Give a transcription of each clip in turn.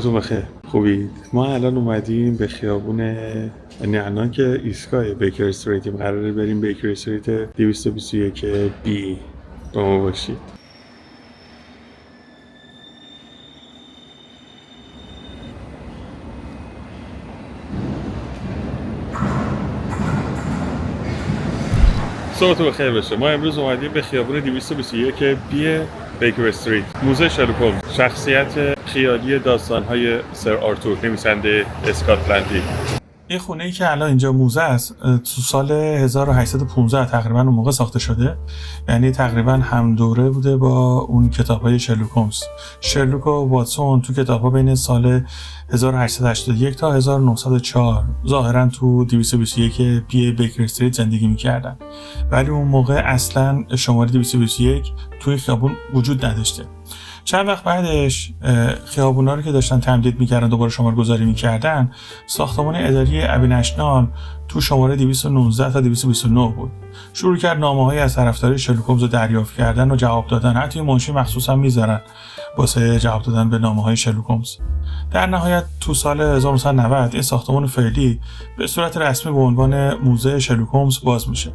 صبحتون بخیر. خوبید؟ ما الان اومدیم به خیابون نعنان که ایستگاه بیکر استریتیم. قراره بریم بیکر استریت 221 بی. با ما باشید. صبحتون بخیر باشه. ما امروز اومدیم به خیابون 221 بی بیکر استریت. موزه شرلوک هولمز، شخصیت خیالی داستان‌های سر آرتور، نویسنده اسکاتلندی. این خونه ای که الان اینجا موزه است تو سال 1815 تقریبا اون موقع ساخته شده، یعنی تقریبا هم دوره بوده با اون کتاب‌های شرلوک هولمز. شرلوک و واتسون تو کتاب‌ها بین سال 1881 تا 1904 ظاهرا تو 221 بی بیکر استریت زندگی می‌کردن، ولی اون موقع اصلا شماره 221 توی خیابون وجود نداشته. چند وقت بعدش خیابونا رو که داشتن تمدید میکردن دوباره شماره گذاری میکردن، ساختمان اداری ابی نشنال تو شماره 219 تا 229 بود. شروع کرد نامه‌هایی از طرفدارای شرلوک هولمز رو دریافت کردن و جواب دادن. حتی منشی مخصوص هم میذارن واسه جواب دادن به نامه‌های شرلوک هولمز. در نهایت تو سال 1990 این ساختمان فعلی به صورت رسمی به عنوان موزه شرلوک هولمز باز میشه.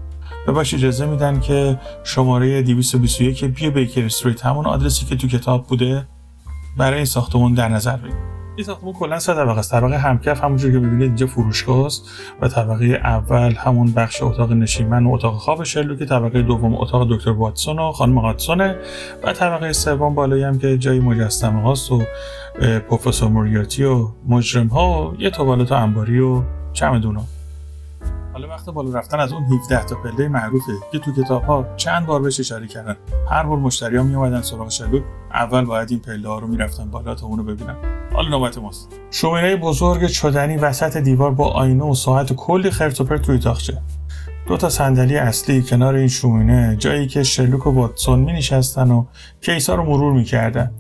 و باش اجازه میدن که شماره 221 بی بیکر استریت، همون آدرسی که تو کتاب بوده، برای این ساختمون در نظر بگیرید. این ساختمون کلا 3 طبقه است. طبقه همکف همونجوری که می‌بینید اینجا فروشگاه است و طبقه اول همون بخش اتاق نشیمن و اتاق خواب شرلوک، طبقه دوم اتاق دکتر واتسون و خانم هاتسون و طبقه سوم بالایی هم که جای مجسمه هاست و پروفسور موریارتی و مجرم ها و یه توالت انباری و چمدونا. حالا وقت بالا رفتن از اون 17 تا پله معروفه که تو کتاب‌ها چند بار بهش اشاره کردن. هر بار مشتری‌ها میومدن سراغ شرلوک، اول باید این پله‌ها رو میرفتن بالا تا اونو ببینن. حالا نوبت ماست. شومینه بزرگ چدنی وسط دیوار با آینه و ساعت کلی خرت و پرت توی تاقچه. 2 تا صندلی اصلی کنار این شومینه، جایی که شرلوک و واتسون می‌نشستن و کیسا رو مرور می‌کردن.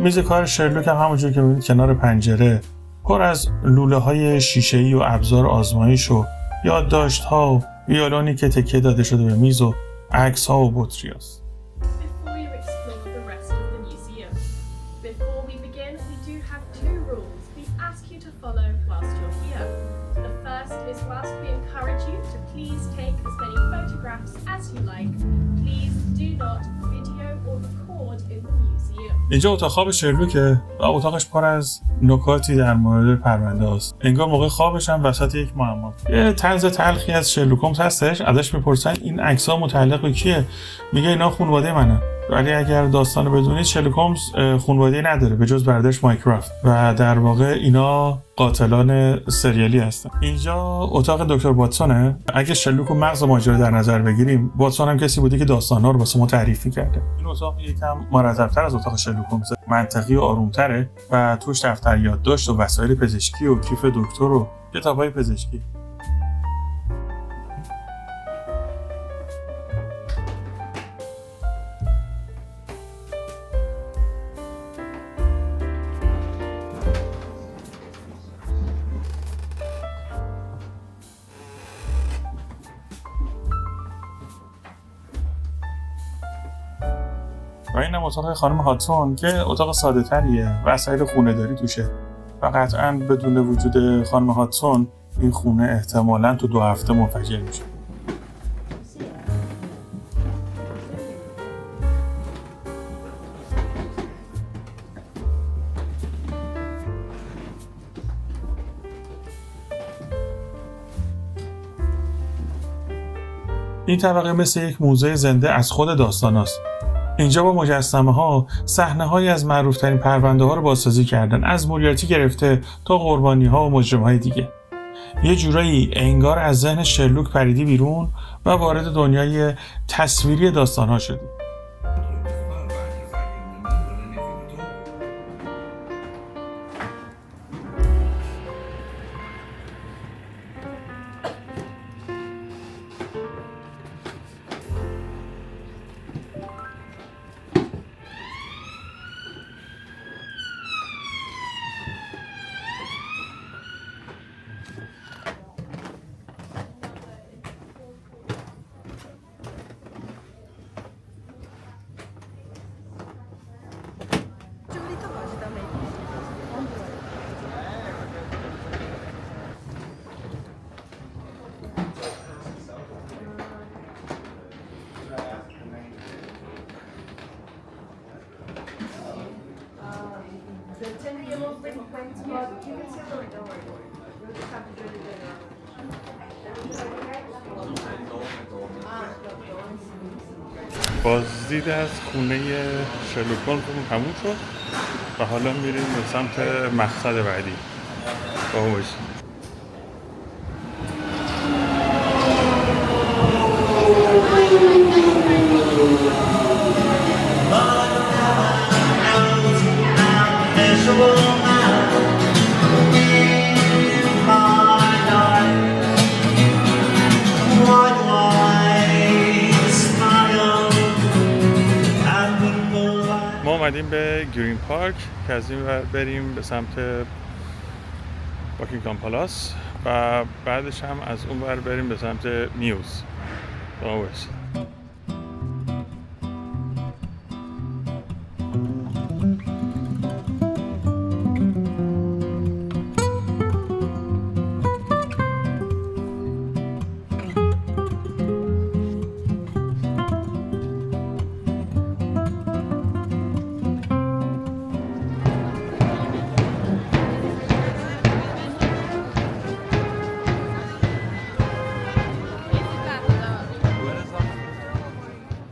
میز کار شرلوک هم همونجوری که می‌بینید کنار پنجره، پر از لوله‌های شیشه‌ای و ابزار آزمایش و یادداشت‌ها و ویولونی که تکیه داده شده به میز و عکس‌ها و بطری‌هاست. اینجا اتاق خواب شرلوکه و اتاقش پر از نکاتی در مورد پرونده است. انگار موقع خوابش هم وسط یک معما. یه طنز تلخی از شرلوک هولمز هستش. ازش میپرسن این عکس‌ها متعلق به کیه؟ میگه اینا خانواده منه. ولی اگر داستان رو بدونید، شرلوک هولمز خانواده‌ای نداره به جز برادرش مایکرافت و در واقع اینا قاتلان سریالی هستن. اینجا اتاق دکتر واتسونه. اگه شرلوک و مغز ماجرا در نظر بگیریم، واتسون هم کسی بوده که داستانا رو واسه ما تعریف کرده. این اتاق یکم مرتب‌تر از اتاق شرلوک هولمز، منطقی و آروم‌تره و توش دفتر یادداشت و وسایل پزشکی و کیف دکتر و کتاب‌های پزشکی. و اینم اتاق خانم هاتسون که اتاق ساده تریه، وسایل خونه داری توشه و قطعاً بدون وجود خانم هاتسون این خونه احتمالاً تو 2 هفته منفجر میشه. این طبقه مثل یک موزه زنده از خود داستاناست. اینجا با مجسمه ها صحنه هایی از معروف ترین پرونده ها رو بازسازی کردن، از موریارتی گرفته تا قربانی ها و مجرم های دیگه. یه جورایی انگار از ذهن شرلوک پریدی بیرون و وارد دنیای تصویری داستان ها شدی. بازدید از خونه شرلوک هولمزمون تموم شد و حالا میریم به سمت مقصد بعدی. با ما باشید. ما اومدیم به گرین پارک که از این ور بریم به سمت باکینگهام پالاس و بعدش هم از اون ور بریم به سمت میوز. با ما باشید.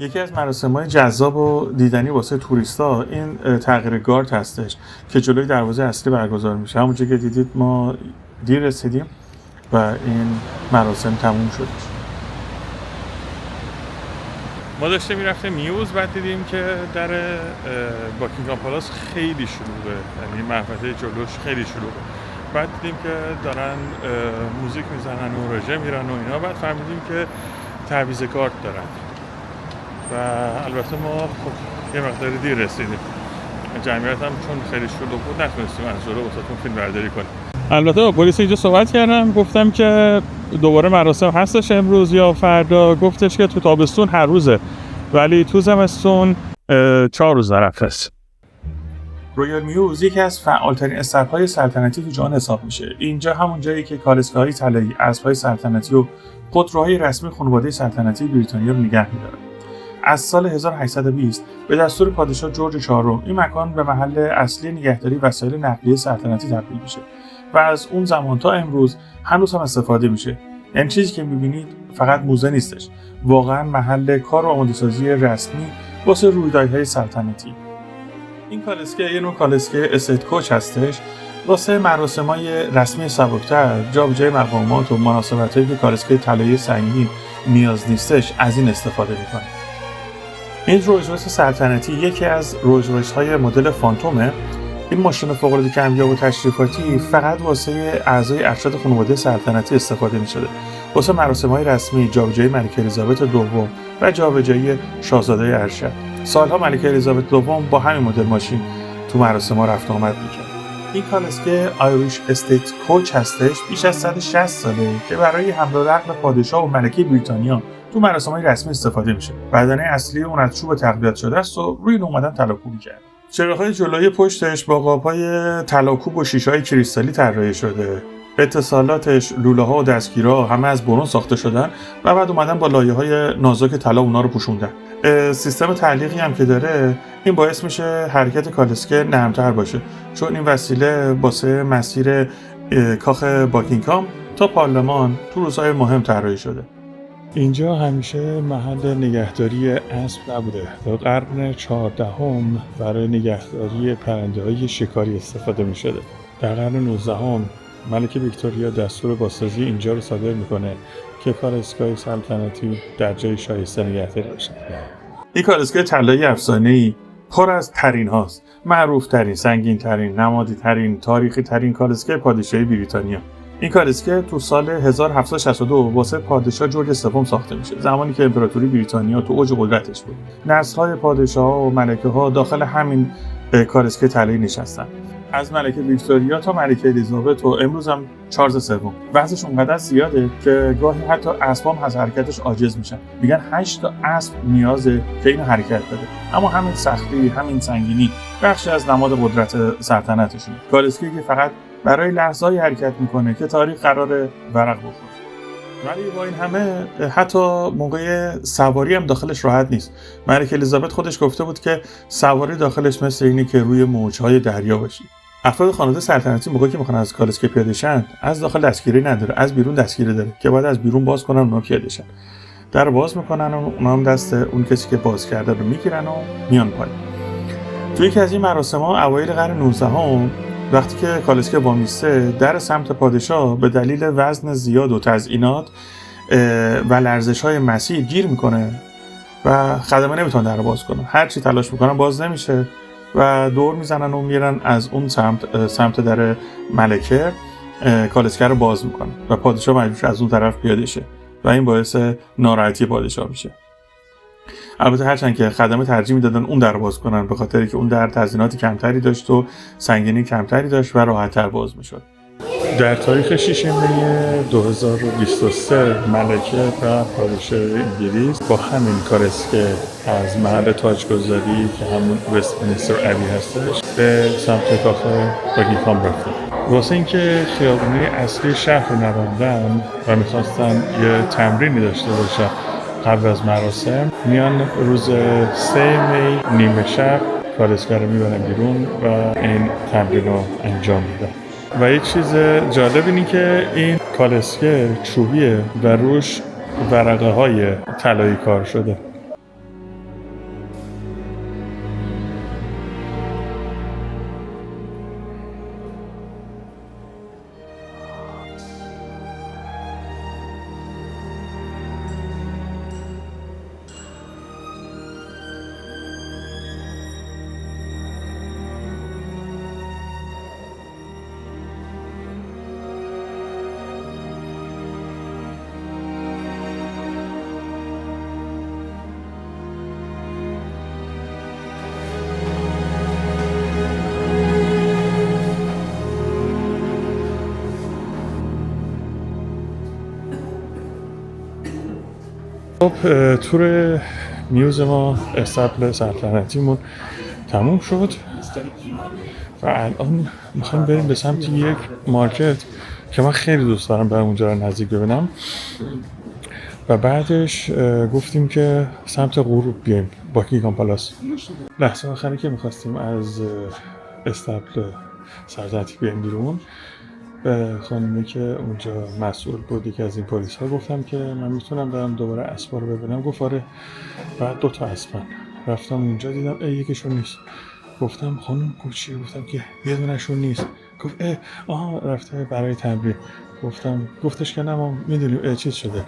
یکی از مراسم‌های جذاب و دیدنی واسه توریستا این تغییر گارد هستش که جلوی دروازه اصلی برگزار میشه. همونجا که دیدید ما دیر رسیدیم و این مراسم تموم شد. ما داشتیم میرفتیم میوز، بعد دیدیم که در باکینگهام پالاس خیلی شلوغه، یعنی محوطه جلوش خیلی شلوغه. بعد دیدیم که دارن موزیک میزنن و رژه میرن و اینا. بعد فهمیدیم که تعویض گارد دارن و البته ما خب یه مقدار دیر رسیدیم. جمعیت هم چون خیلی شلوغ بود نتونستیم از جلو واسهتون فیلم برداری کنیم. البته با پلیس اینجا صحبت کردم، گفتم که دوباره مراسم هستش امروز یا فردا. گفتش که تو تابستون هر روزه ولی تو زمستون 4 روز ظرف هست. رویال میوز یکی از فعالترین استبل‌های سلطنتی تو جهان حساب میشه. اینجا همون جایی که کالسکه‌های طلایی، اسب‌های سلطنتی و خودروهای رسمی خانواده سلطنتی بریتانیا رو نگه می‌داره. از سال 1820 به دستور پادشاه جورج چهارم این مکان به محل اصلی نگهداری وسایل نقلیه سلطنتی تبدیل میشه و از اون زمان تا امروز هنوز هم استفاده میشه. یعنی چیزی که میبینید فقط موزه نیستش، واقعا محل کار و آماده‌سازی رسمی واسه رویدادهای سلطنتی. این کالسکه یه نوع کالسکه استیت کوچ هستش. واسه مراسم‌های رسمی سبکتر، جابجایی مقامات و مناسبت‌هایی که کالسکه طلایی سنگین نیاز نیستش، از این استفاده میکنه. این رولز رویس سلطنتی یکی از رولز رویس های مدل فانتومه. این ماشین فوق‌العاده کمیاب و تشریفاتی فقط واسه اعضای ارشد خانواده سلطنتی استفاده می‌شده. واسه مراسم‌های رسمی، جابجایی ملکه الیزابت دوم و جابجایی شاهزاده ارشد. سالها ملکه الیزابت دوم با همین مدل ماشین تو مراسم‌ها رفت و آمد می‌کرد. این کالسکه آیریش استیت کوچ هستش، بیش از 160 ساله که برای حمل و نقل پادشاه و ملکه بریتانیا تو مراسم‌های رسمی استفاده میشه. بدنه اصلی اون از چوب تقویت شده است و روی اومدن طلاکوبی کرده. چراغ‌های جلویی پشتش با قاب‌های طلاکوب و شیشه‌های کریستالی طراحی شده. اتصالاتش، لوله‌ها و دستگیرها همه از برنز ساخته شدن و بعد اومدن با لایه‌های نازک طلا اونا رو پوشوندن. سیستم تعلیقی هم که داره این باعث میشه حرکت کالسکه نرم‌تر باشه، چون این وسیله واسه مسیر کاخ باکینگهام تا پارلمان تو روزهای مهم طراحی شده. اینجا همیشه محل نگهداری اسب نبوده. تا قرن 14 برای نگهداری پرنده‌های شکاری استفاده می‌شده. در قرن 19 ملکه ویکتوریا دستور بازسازی اینجا رو صادر می‌کنه که کالسکه‌های سلطنتی در جای شایسته نگهداری بشن. این کالسکه طلایی افسانه‌ای پر از ترین هاست. معروف ترین، سنگین ترین، نمادی ترین، تاریخی ترین کالسکه پادشاهی بریتانیا. این کالسکه تو سال 1762 واسه پادشاه جورج سوم ساخته میشه، زمانی که امپراتوری بریتانیا تو اوج قدرتش بود. نسل‌های پادشاه‌ها و ملکه‌ها داخل همین کالسکه طلایی نشستن. از ملکه ویکتوریا تا ملکه الیزابت و امروز هم چارلز سوم. وزنش اونقدر زیاده که گاهی حتی اسبام از حرکتش عاجز میشن. میگن 8 تا اسب نیازه که اینو حرکت بده. اما همین سختی، همین سنگینی بخشی از نماد قدرت سلطنتشونه. کالسکه‌ای که فقط برای لحظه‌ای حرکت میکنه که تاریخ قراره ورق بخوره. ولی با این همه حتی موقع سواری هم داخلش راحت نیست. ملکه الیزابت خودش گفته بود که سواری داخلش مثل اینه که روی موج‌های دریا باشی. افراد خانواده سلطنتی موقعی که میخوان از کالسکه پیاده شن، از داخل دستگیری نداره، از بیرون دستگیری داره که بعد از بیرون باز کنن اونا پیاده شن. در رو باز میکنن و اونا هم دست اون کسی که باز کرده رو میگیرن و میان پایین. توی یکی از این مراسم ها اوایل قرن 19 وقتی که کالسکه وامیسته، در سمت پادشاه به دلیل وزن زیاد و تزیینات و لرزش های مسیح گیر میکنه و خدمه نمیتونن در رو باز کنن. هر چی تلاش میکنن باز نمیشه و دور میزنن و میرن از اون سمت در ملکه کالسکه رو باز میکنه و پادشاه مجبور از اون طرف پیاده شه و این باعث ناراحتی پادشاه میشه. البته هرچند که خدمه ترجیح میدادن اون در باز کنن به خاطر که اون در تزیینات کمتری داشت و سنگینی کمتری داشت و راحت‌تر باز میشد. در تاریخ 6 می 2023 ملکه و پادشاه انگلیس با همین کالسکه از محل تاجگذاری که همون وستمینستر ابی هستش به سمت کاخ باکینگهام رفتن. واسه اینکه خیابونه اصلی شهر رو نراندن و میخواستن یه تمرینی داشته باشن قبل از مراسم، میان روز 3 می نیمه شب کالسکه رو میبرن بیرون و این تمرین رو انجام میدن. و یک چیز جالب اینی که این کالسکه چوبیه و روش ورقه های طلایی کار شده. خب تور میوز ما استبل سلطنتیمون تموم شد و الان میخوایم بریم به سمت یک مارکت که من خیلی دوست دارم برم اونجا رو نزدیک ببینم و بعدش گفتیم که سمت غروب بیایم باکینگهام پالاس. لحظه آخری که میخواستیم از استبل سلطنتی بیایم بیرون، به خانمی که اونجا مسئول بود یکی از این پلیس ها گفتم که من میتونم برم دوباره اسبا رو ببینم. گفت آره. بعد 2 تا اسبن رفتم اونجا دیدم یکیشون نیست. گفتم خانم چی؟ گفتم که یه دونه‌شون نیست. گفت رفته برای تمرین. گفتش که نه ما میدونیم چیز شده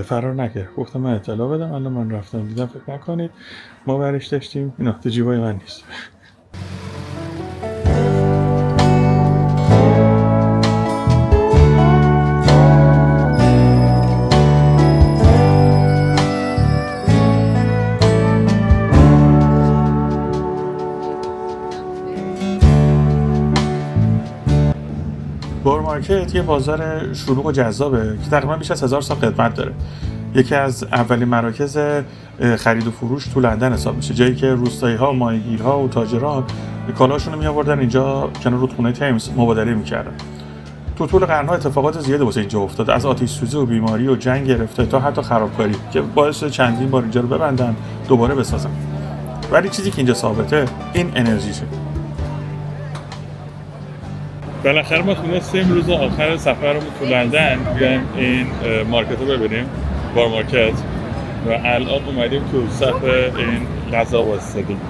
فرار نکرد. گفتم من اطلاع بدم. الان من رفتم دیدم فکر نکنید ما برش داشتیم اینا تو جیبای من نیست. مارکت یه بازار شلوغ و جذابه که تقریبا بیش از 1000 سال قدمت داره. یکی از اولین مراکز خرید و فروش تو لندن حساب میشه، جایی که روستایی‌ها، ماهیگیرها و تاجران کالاشون رو میآوردن اینجا کنار رودخونه تیمز مبادله میکردن. تو طول قرن‌ها اتفاقات زیادی واسه اینجا افتاده، از آتش سوزی و بیماری و جنگ گرفته تا حتی خرابکاری که باعث چندین بار اینجا رو ببندن دوباره بسازن. ولی چیزی که اینجا ثابته این انرژیشه. بالاخره ما تونستیم روز آخر سفرمون تو لندن بیایم این مارکت رو ببینیم، بار مارکت، و الان اومدیم تو صف این غذا واسطیم.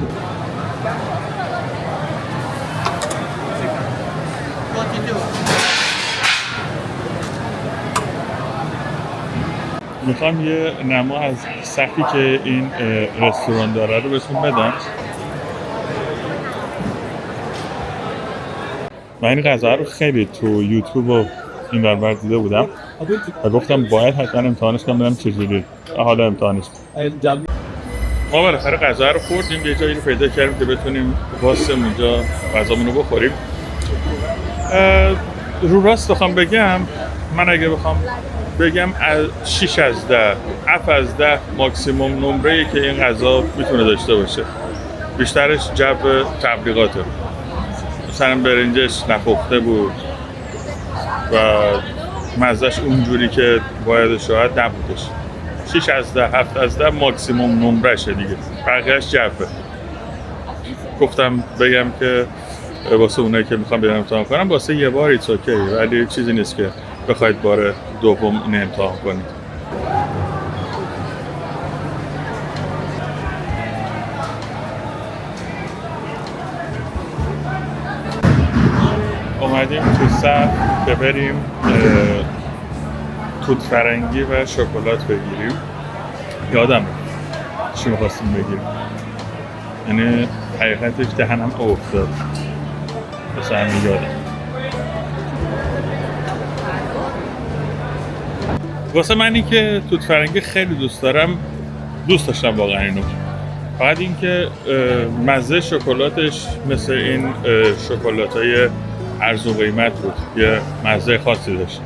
میخوام یه نما از صفی که این رستوران داره رو بهتون بدم. من این غذا رو خیلی تو یوتیوب و این برابر دیده بودم و گفتم باید حتما امتحانش کنم ببینم چجوری. حالا امتحانش ما بالاخره غذا رو خوردیم، یه جایی رو پیدا کردیم که بتونیم واسم اونجا غذامون رو بخوریم. رو راست بخوام بگم، من اگه بخوام بگم 6 از 10 7 از 10 ماکسیموم نمره‌ای که این غذا میتونه داشته باشه. بیشترش جو تبلیغاته. مثلا برنجش نپخته بود و مزهش اونجوری که باید شاید نبودش. 6 از 10 7 از 10 ماکسیموم نمرشه دیگه، بقیه‌اش جوه. گفتم بگم که واسه اونایی که میخوام برم امتحان کنم واسه یه بار ایتس اوکی، ولی چیزی نیست که بخواید بار دوم این امتحان کنید. اومدیم تو صف که بریم توت فرنگی و شکلات بگیریم. یادم چی می‌خواستیم بگیریم، یعنی حقیقتش دهنم افتاد بس همین یادم. واسه منی که توت فرنگی خیلی دوست داشتم واقعا اینو. فقط این که مزه شکلاتش مثل این شکلاتای ارز و قیمت بود، یه مزه خاصی داشت.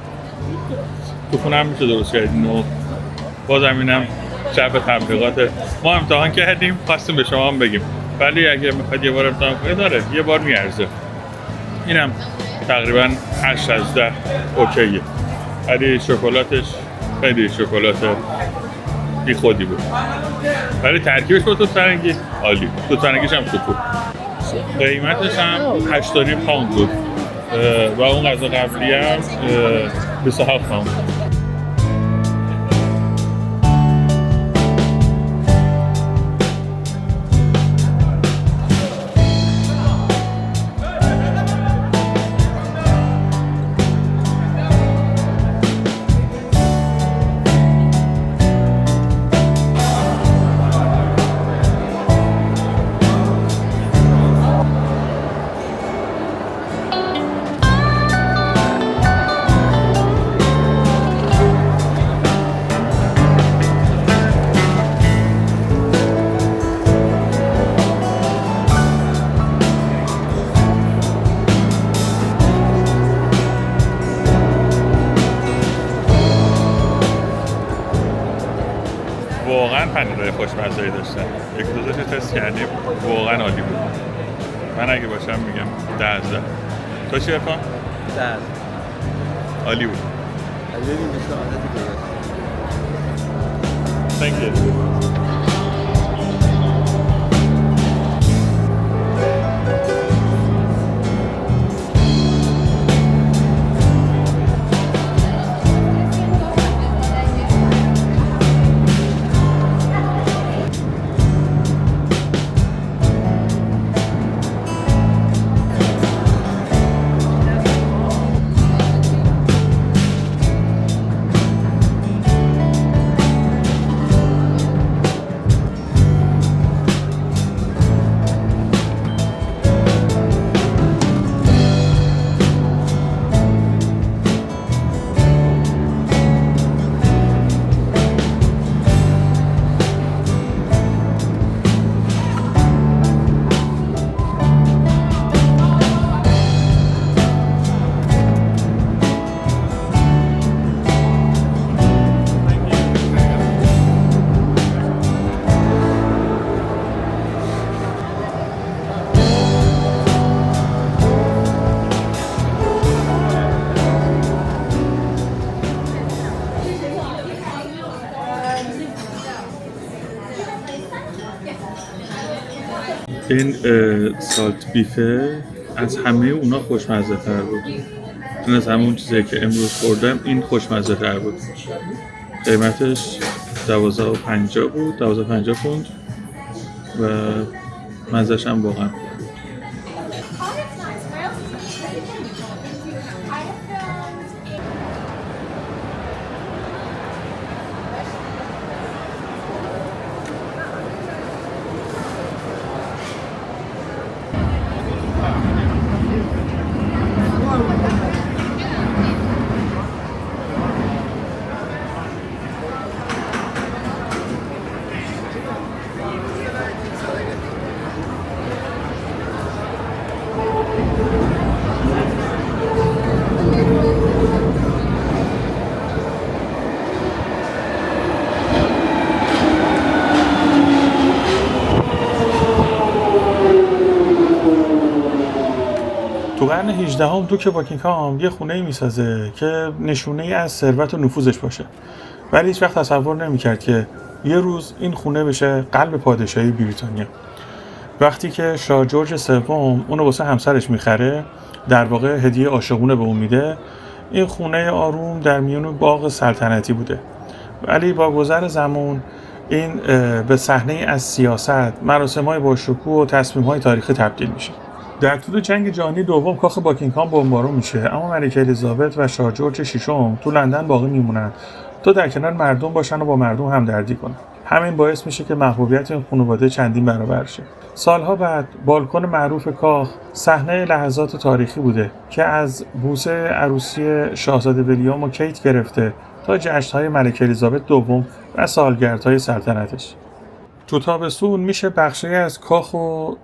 تو خونه هم میشه درست کردین و بازم اینم شب تبلیغات ما امتحان کردیم، خواستیم به شما هم بگیم، ولی اگه میخواید یه بار امتحان کنید داره یه بار میارزه. اینم تقریبا 8 از 10 اوکیه، ولی شکلاتش خیلی شکلات بی خودی بود، ولی ترکیبش با توت فرنگی عالی. توت فرنگیش هم خوب بود. قیمتش هم 80 پوند بود و اون غذا قبلی هم 27 پوند. واقعا پنیرهای خوشمزه‌ای داشتن. یک دوزش تست کردیم، واقعا عالی بود. من اگه باشم میگم 10 از 10. تو چی عرفان؟ 10. عالی بود. ببین دوستان عادتی گذاشت. Thank you. این سالت بیفه از همه اونا خوشمزه تر بود. این از همون چیزی که امروز خوردم این خوشمزه تر بود. قیمتش 12.50 بود، 12.50 پوند و مزه‌ش هم واقعا تو قرن 18 هم دوک باکینگهام یه خونه‌ای میسازه که نشونه‌ای از ثروت و نفوذش باشه، ولی هیچ وقت تصور نمی‌کرد که یه روز این خونه بشه قلب پادشاهی بریتانیا. وقتی که شاه جورج سوم اونو واسه همسرش میخره، در واقع هدیه عاشقونه به اون میده، این خونه آروم در میون باغ سلطنتی بوده. ولی با گذر زمان این به صحنه از سیاست، مراسم‌های با شکوه و تصمیم‌های تاریخی تبدیل میشه. در طول جنگ جهانی دوم کاخ باکینگهام بمبارون میشه، اما ملکه الیزابت و شاه جورج ششم تو لندن باقی میمونن تا در کنار مردم باشن و با مردم همدردی کنن. همین باعث میشه که محبوبیت این خانواده چندین برابر شه. سالها بعد بالکن معروف کاخ صحنه لحظات تاریخی بوده که از بوسه عروسی شاهزاده ویلیام و کیت گرفته تا جشن‌های ملکه الیزابت دوم و سالگردهای سلطنتش. تو تابستون میشه بخشی از کاخ رو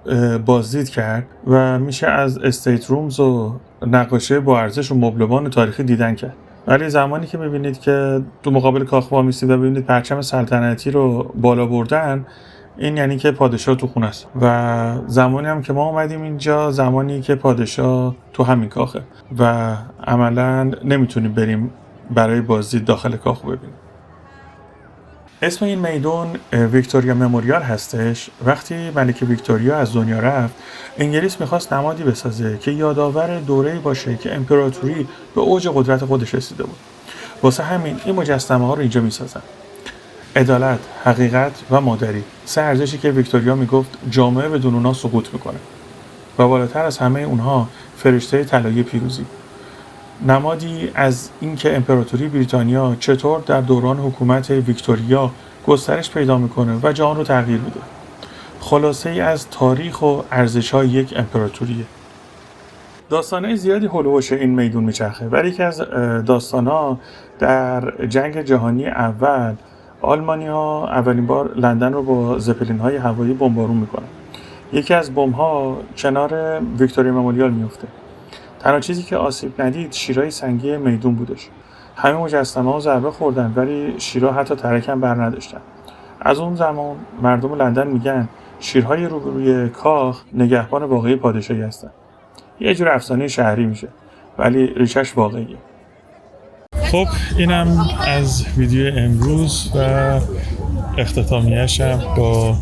بازدید کرد و میشه از استیت رومز و نقاشی با ارزش و مبلمان تاریخی دیدن کرد. ولی زمانی که میبینید که تو مقابل کاخ وامیستید و ببینید پرچم سلطنتی رو بالا بردن، این یعنی که پادشاه تو خونه است. و زمانی هم که ما اومدیم اینجا زمانی که پادشاه تو همین کاخه و عملا نمیتونیم بریم برای بازدید داخل کاخ ببینیم. اسم این میدون ویکتوریا مموریال هستش. وقتی ملکه ویکتوریا از دنیا رفت، انگلیس میخواست نمادی بسازه که یادآور دوره‌ای باشه که امپراتوری به اوج قدرت خودش رسیده بود. واسه همین این مجسمه ها رو اینجا میسازن. عدالت، حقیقت و مادری، سه ارزشی که ویکتوریا میگفت جامعه بدون اونها سقوط میکنه. و بالاتر از همه اونها فرشته طلایی پیروزی. نمادی از اینکه امپراتوری بریتانیا چطور در دوران حکومت ویکتوریا گسترش پیدا میکنه و جهان رو تغییر میده. خلاصه ای از تاریخ و ارزش‌های یک امپراتوریه. داستان‌های زیادی هولوش این میدون میچرخه، ولی یکی از داستان‌ها در جنگ جهانی اول آلمانی‌ها اولین بار لندن رو با زپلین‌های هوایی بمبارون میکنن. یکی از بمب‌ها کنار ویکتوریا مموریال میفته. تنها چیزی که آسیب ندید شیرای سنگی میدون بودش. همه مجسمه‌ها ضربه خوردن ولی شیرها حتی ترکم بر نداشتن. از اون زمان مردم لندن میگن شیرهای روبروی کاخ نگهبان واقعی پادشاهی هستن. یه جور افسانه شهری میشه ولی ریشش واقعیه. خب اینم از ویدیو امروز و اختتامیه‌شم با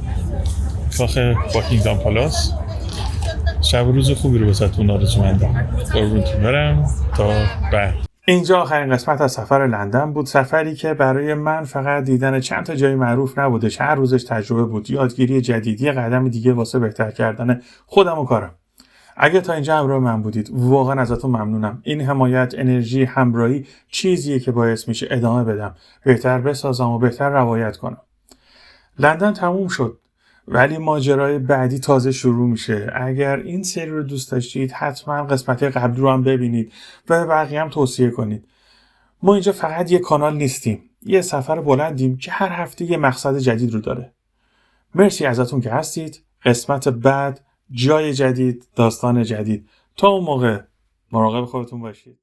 کاخ باکینگهام پالاس. شب و روز خوبی رو واسهتون آرزومندم. قربونتون برم تا بعد. اینجا آخرین قسمت از سفر لندن بود. سفری که برای من فقط دیدن چند تا جای معروف نبوده، هر روزش تجربه بود، یادگیری جدیدی، قدم دیگه واسه بهتر کردن خودم و کارم. اگه تا اینجا همراه من بودید واقعا ازتون ممنونم. این حمایت، انرژی، همراهی چیزیه که باعث میشه ادامه بدم، بهتر بسازم و بهتر روایت کنم. لندن تموم شد ولی ماجرای بعدی تازه شروع میشه. اگر این سری رو دوست داشتید حتما قسمت قبلی رو هم ببینید و به بقیه هم توصیه کنید. ما اینجا فقط یه کانال نیستیم، یه سفر بلندیم که هر هفته یه مقصد جدید رو داره. مرسی ازتون که هستید. قسمت بعد، جای جدید، داستان جدید. تا اون موقع مراقب خودتون باشید.